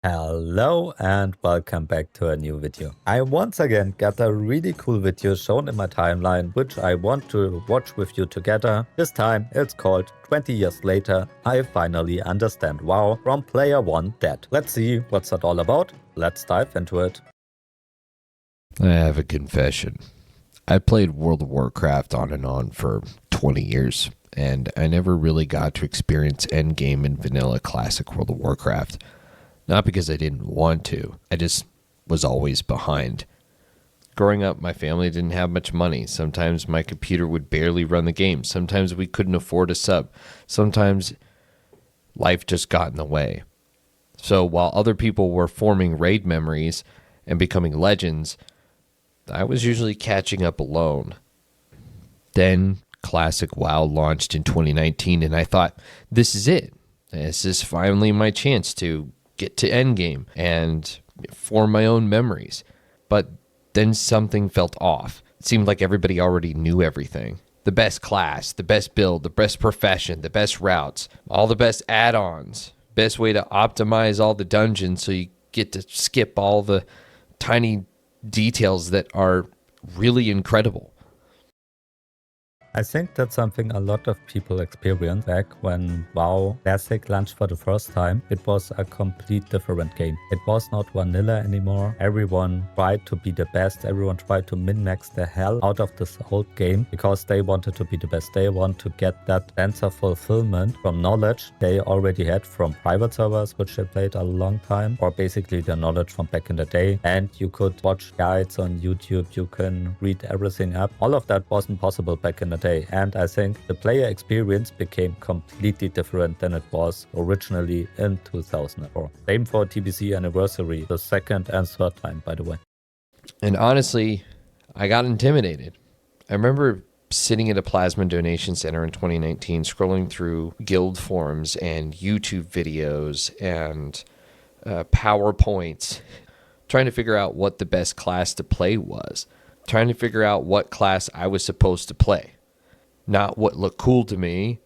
Hello and welcome back to a new video. I once again got a really cool video shown in my timeline, which I want to watch with you together. This time it's called 20 years later, I finally understand WoW from player 1 dead. Let's see what's that all about. Let's dive into it. I have a confession. I played World of Warcraft on and on for 20 years, and I never really got to experience endgame and vanilla classic World of Warcraft. Not because I didn't want to, I just was always behind. Growing up, my family didn't have much money. Sometimes my computer would barely run the game. Sometimes we couldn't afford a sub. Sometimes life just got in the way. So while other people were forming raid memories and becoming legends, I was usually catching up alone. Then Classic WoW launched in 2019, and I thought, this is it. This is finally my chance to get to endgame and form my own memories. But then something felt off. It seemed like everybody already knew everything. The best class, the best build, the best profession, the best routes, all the best add-ons, best way to optimize all the dungeons so you get to skip all the tiny details that are really incredible. I think that's something a lot of people experienced back when WoW Classic launched for the first time. It was a complete different game. It was not vanilla anymore. Everyone tried to be the best. Everyone tried to min-max the hell out of this old game because they wanted to be the best. They want to get that sense of fulfillment from knowledge they already had from private servers, which they played a long time, or basically the knowledge from back in the day. And you could watch guides on YouTube. You can read everything up. All of that wasn't possible back in the day. And I think the player experience became completely different than it was originally in 2004. Same for TBC Anniversary, the second and third time, by the way. And honestly, I got intimidated. I remember sitting at a plasma donation center in 2019, scrolling through guild forums and YouTube videos and PowerPoints, trying to figure out what the best class to play was, trying to figure out what class I was supposed to play. Not what looked cool to me,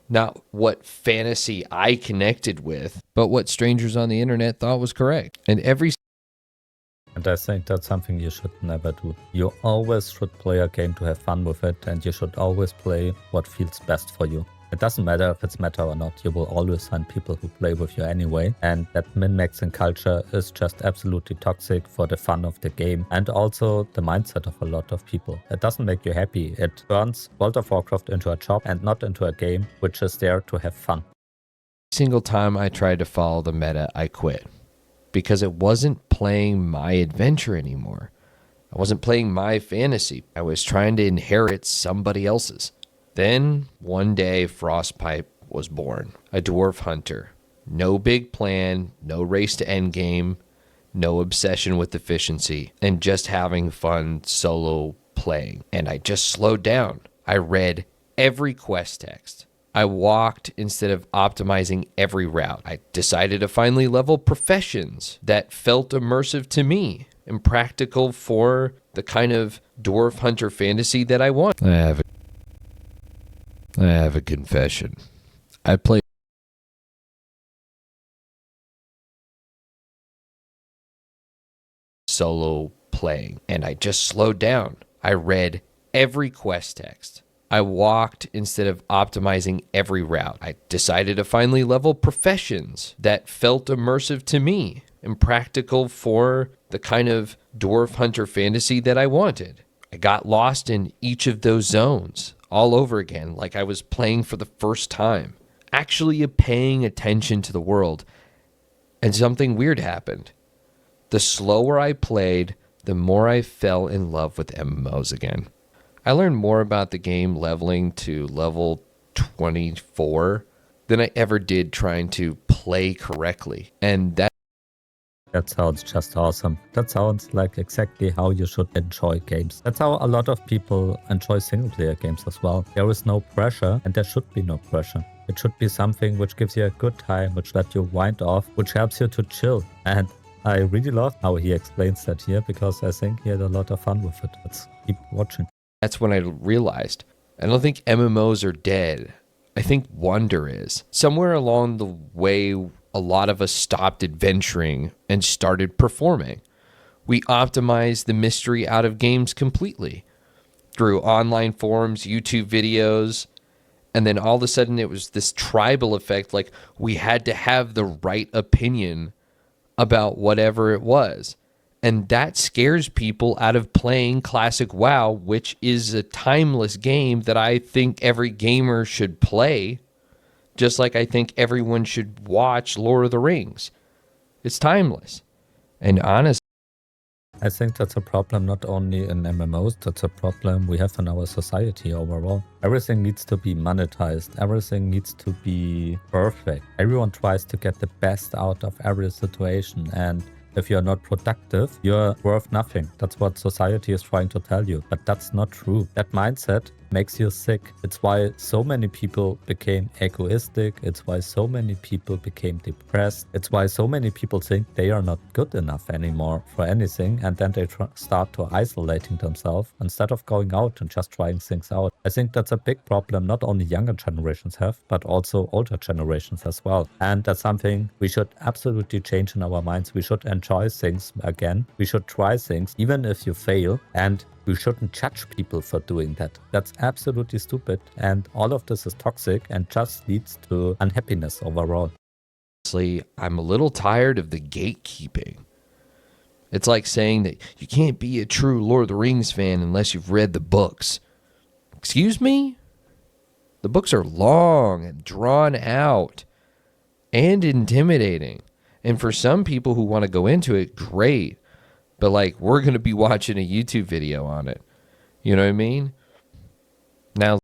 not what fantasy I connected with, but what strangers on the internet thought was correct. And I think that's something you should never do. You always should play a game to have fun with it, and you should always play what feels best for you. It doesn't matter if it's meta or not, you will always find people who play with you anyway, and that min-maxing culture is just absolutely toxic for the fun of the game and also the mindset of a lot of people. It doesn't make you happy. It turns World of Warcraft into a job and not into a game which is there to have fun. Single time I tried to follow the meta, I quit because it wasn't playing my adventure anymore. I wasn't playing my fantasy. I was trying to inherit somebody else's. Then, one day, Frostpipe was born, a dwarf hunter. No big plan, no race to endgame, no obsession with efficiency, and just having fun solo playing. And I just slowed down. I read every quest text. I walked instead of optimizing every route. I decided to finally level professions that felt immersive to me and practical for the kind of dwarf hunter fantasy that I want. I have a confession. I played solo playing, and I just slowed down. I read every quest text. I walked instead of optimizing every route. I decided to finally level professions that felt immersive to me and practical for the kind of dwarf hunter fantasy that I wanted. I got lost in each of those zones all over again, like I was playing for the first time, actually paying attention to the world. And something weird happened. The slower I played, the more I fell in love with MMOs again. I learned more about the game leveling to level 24 than I ever did trying to play correctly. And that sounds just awesome. That sounds like exactly how you should enjoy games. That's how a lot of people enjoy single-player games as well. There is no pressure, and there should be no pressure. It should be something which gives you a good time, which lets you wind off, which helps you to chill. And I really love how he explains that here, because I think he had a lot of fun with it. Let's keep watching. That's when I realized, I don't think MMOs are dead. I think wonder is. Somewhere along the way, a lot of us stopped adventuring and started performing. We optimized the mystery out of games completely through online forums, YouTube videos, and then all of a sudden it was this tribal effect, like we had to have the right opinion about whatever it was. And that scares people out of playing classic WoW, which is a timeless game that I think every gamer should play, just like I think everyone should watch Lord of the Rings. It's timeless. And honestly, I think that's a problem not only in MMOs, that's a problem we have in our society overall. Everything needs to be monetized, everything needs to be perfect. Everyone tries to get the best out of every situation, and if you're not productive, you're worth nothing. That's what society is trying to tell you, but that's not true. That mindset makes you sick. It's why so many people became egoistic. It's why so many people became depressed. It's why so many people think they are not good enough anymore for anything, and then they start to isolating themselves instead of going out and just trying things out. I think that's a big problem not only younger generations have, but also older generations as well. And that's something we should absolutely change in our minds. We should enjoy things again. We should try things even if you fail, and we shouldn't judge people for doing that. That's absolutely stupid, and all of this is toxic and just leads to unhappiness overall. I'm a little tired of the gatekeeping. It's like saying that you can't be a true Lord of the Rings fan unless you've read the books. Excuse me? The books are long and drawn out and intimidating. And for some people who want to go into it, great. But like, we're going to be watching a YouTube video on it. You know what I mean? Now,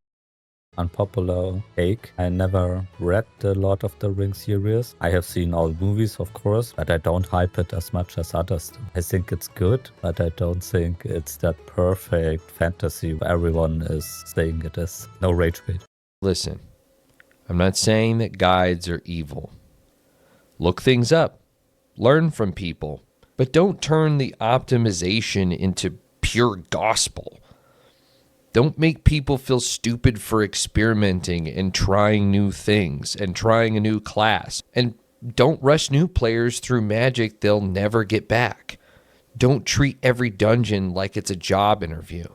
Unpopular take, I never read the Lord of the Rings series. I have seen all movies, of course, but I don't hype it as much as others do. I think it's good, but I don't think it's that perfect fantasy everyone is saying it is. No rage bait. Listen, I'm not saying that guides are evil. Look things up. Learn from people. But don't turn the optimization into pure gospel. Don't make people feel stupid for experimenting and trying new things and trying a new class. And don't rush new players through magic they'll never get back. Don't treat every dungeon like it's a job interview.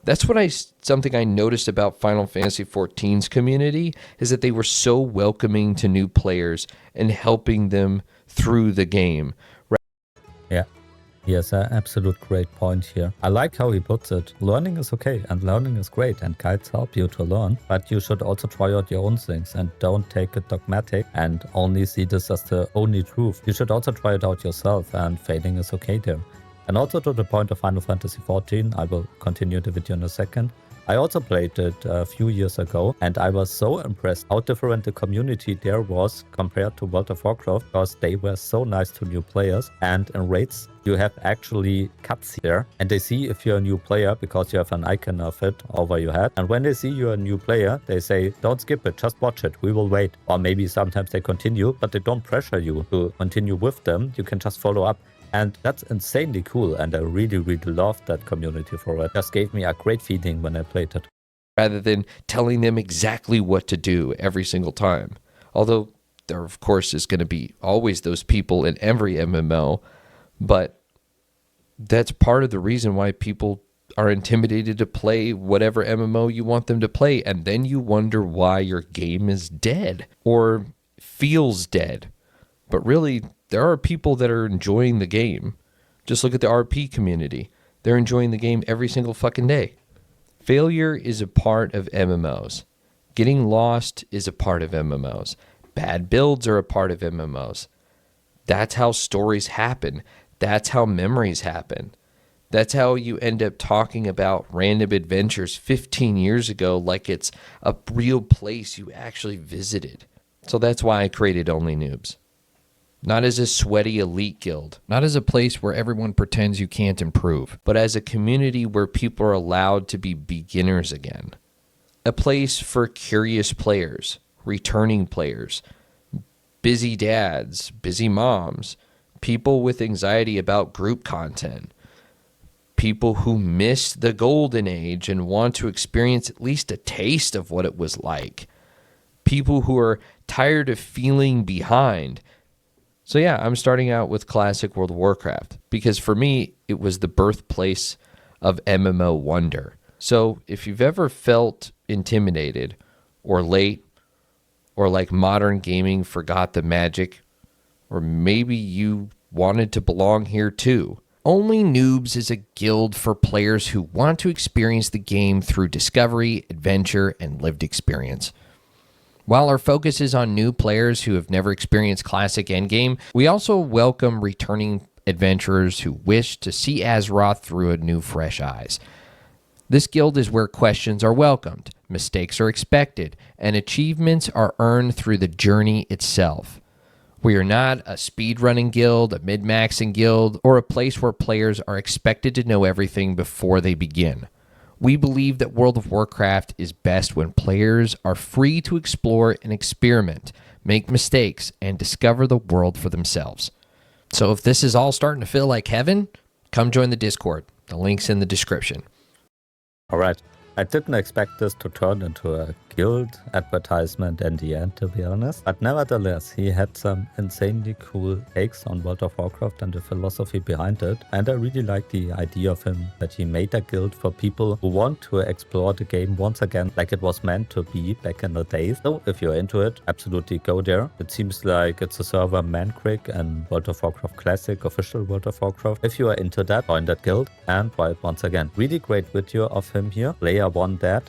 That's something I noticed about Final Fantasy XIV's community, is that they were so welcoming to new players and helping them through the game. Yeah, he has an absolute great point here. I like how he puts it. Learning is okay and learning is great and guides help you to learn, but you should also try out your own things and don't take it dogmatic and only see this as the only truth. You should also try it out yourself, and failing is okay there. And also to the point of Final Fantasy XIV, I will continue the video in a second. I also played it a few years ago, and I was so impressed how different the community there was compared to World of Warcraft, because they were so nice to new players. And in raids, you have actually cutscenes there, and they see if you're a new player because you have an icon of it over your head. And when they see you're a new player, they say, don't skip it, just watch it, we will wait. Or maybe sometimes they continue, but they don't pressure you to continue with them. You can just follow up. And that's insanely cool, and I really, really loved that community for it. It just gave me a great feeling when I played it. Rather than telling them exactly what to do every single time. Although there, of course, is going to be always those people in every MMO, but that's part of the reason why people are intimidated to play whatever MMO you want them to play, and then you wonder why your game is dead or feels dead. But really, there are people that are enjoying the game. Just look at the RP community. They're enjoying the game every single fucking day. Failure is a part of MMOs. Getting lost is a part of MMOs. Bad builds are a part of MMOs. That's how stories happen. That's how memories happen. That's how you end up talking about random adventures 15 years ago like it's a real place you actually visited. So that's why I created Only Noobs. Not as a sweaty elite guild, not as a place where everyone pretends you can't improve, but as a community where people are allowed to be beginners again. A place for curious players, returning players, busy dads, busy moms, people with anxiety about group content, people who missed the golden age and want to experience at least a taste of what it was like, people who are tired of feeling behind, So yeah, I'm starting out with classic World of Warcraft because for me, it was the birthplace of MMO wonder. So if you've ever felt intimidated or late or like modern gaming forgot the magic, or maybe you wanted to belong here too, Only Noobs is a guild for players who want to experience the game through discovery, adventure, and lived experience. While our focus is on new players who have never experienced classic endgame, we also welcome returning adventurers who wish to see Azeroth through a new, fresh eyes. This guild is where questions are welcomed, mistakes are expected, and achievements are earned through the journey itself. We are not a speedrunning guild, a mid-maxing guild, or a place where players are expected to know everything before they begin. We believe that World of Warcraft is best when players are free to explore and experiment, make mistakes, and discover the world for themselves. So if this is all starting to feel like heaven, come join the Discord. The link's in the description. Alright, I didn't expect this to turn into a guild advertisement in the end, to be honest. But nevertheless, he had some insanely cool takes on World of Warcraft and the philosophy behind it. And I really like the idea of him that he made a guild for people who want to explore the game once again like it was meant to be back in the days. So if you're into it, absolutely go there. It seems like it's a server Mancrik and World of Warcraft Classic, official World of Warcraft. If you are into that, join that guild and try it once again. Really great video of him here. Player one dead.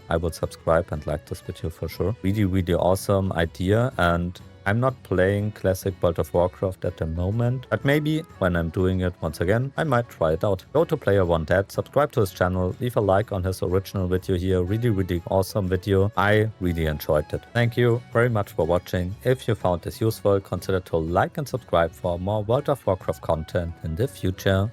I would subscribe and like this video for sure. Really awesome idea, and I'm not playing classic World of Warcraft at the moment, but maybe when I'm doing it once again, I might try it out. Go to Player One Dead, subscribe to his channel, leave a like on his original video here. Really awesome video. I really enjoyed it. Thank you very much for watching. If you found this useful, consider to like and subscribe for more World of Warcraft content in the future.